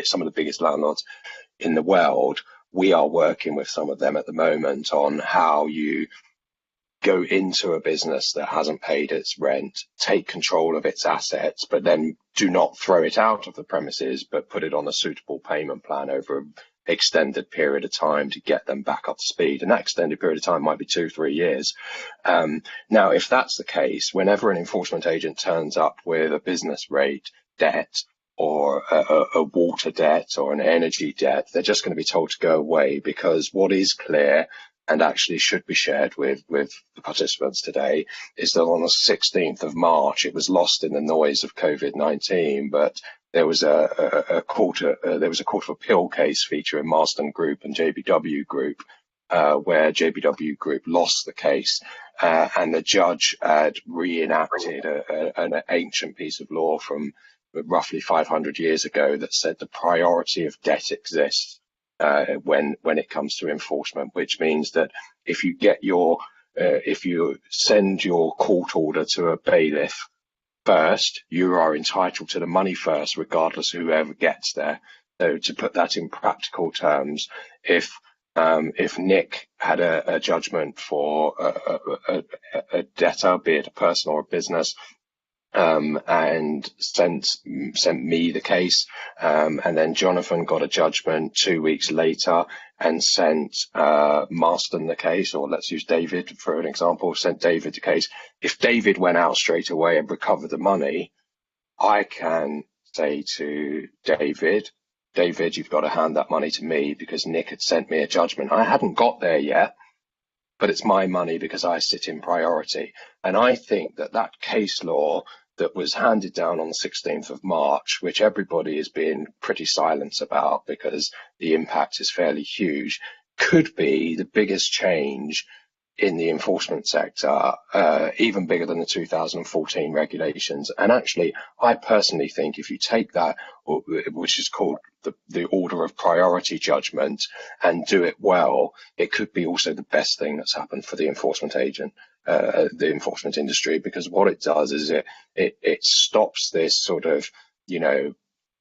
some of the biggest landlords in the world, we are working with some of them at the moment on how you go into a business that hasn't paid its rent, take control of its assets, but then do not throw it out of the premises, but put it on a suitable payment plan over an extended period of time to get them back up to speed. And that extended period of time might be 2-3 years. Now, if that's the case, whenever an enforcement agent turns up with a business rate debt, or a water debt or an energy debt, they're just going to be told to go away, because what is clear and actually should be shared with the participants today is that on the 16th of March, it was lost in the noise of COVID-19, but there was a court of appeal case featuring Marston Group and JBW Group, where JBW Group lost the case, and the judge had reenacted an ancient piece of law from roughly 500 years ago that said the priority of debt exists when it comes to enforcement, which means that if you send your court order to a bailiff first, you are entitled to the money first, regardless of whoever gets there. So to put that in practical terms, if Nick had a judgment for a debtor, be it a person or a business, and sent me the case, and then Jonathan got a judgment 2 weeks later and sent Marston the case, or let's use David for an example, sent David the case. If David went out straight away and recovered the money, I can say to David, you've got to hand that money to me because Nick had sent me a judgment. I hadn't got there yet, but it's my money because I sit in priority. And I think that case law that was handed down on the 16th of March, which everybody is being pretty silent about because the impact is fairly huge, could be the biggest change in the enforcement sector, even bigger than the 2014 regulations. And actually, I personally think if you take that, which is called the order of priority judgment, and do it well, it could be also the best thing that's happened for the enforcement agent. the enforcement industry, because what it does is it stops this sort of,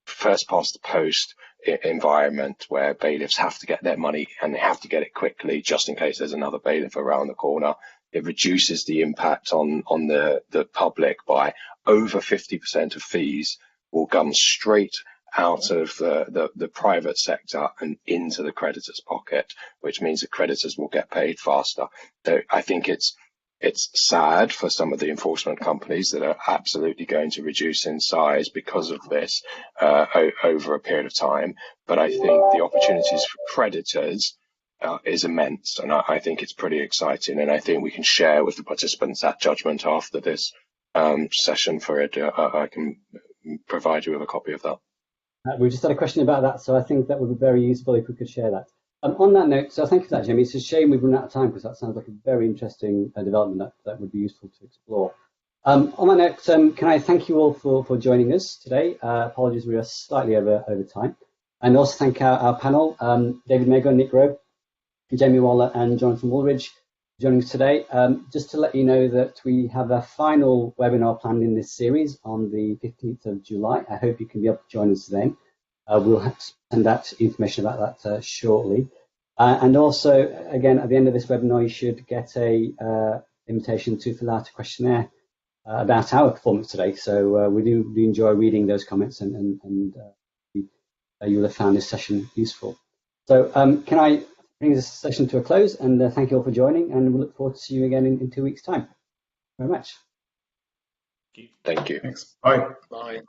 first past the post environment where bailiffs have to get their money and they have to get it quickly just in case there's another bailiff around the corner. It reduces the impact on the public by over 50% of fees will come straight out of the private sector and into the creditor's pocket, which means that creditors will get paid faster. So I think it's sad for some of the enforcement companies that are absolutely going to reduce in size because of this over a period of time. But I think the opportunities for creditors is immense, and I think it's pretty exciting. And I think we can share with the participants that judgment after this session for it. I can provide you with a copy of that. We just had a question about that, so I think that would be very useful if we could share that. On that note, so thank you for that, Jamie. It's a shame we've run out of time because that sounds like a very interesting development that would be useful to explore. On that note, can I thank you all for joining us today? Apologies, we are slightly over time. And also thank our panel, David Mago, Nick Rowe, Jamie Waller and Jonathan Woolridge for joining us today. Just to let you know that we have a final webinar planned in this series on the 15th of July. I hope you can be able to join us then. We'll send that information about that shortly. And also, again, at the end of this webinar, you should get a invitation to fill out a questionnaire about our performance today. So we do enjoy reading those comments, and you will have found this session useful. So can I bring this session to a close, and thank you all for joining, and we look forward to seeing you again in 2 weeks' time. Very much. Thank you. Thanks. Bye. Bye.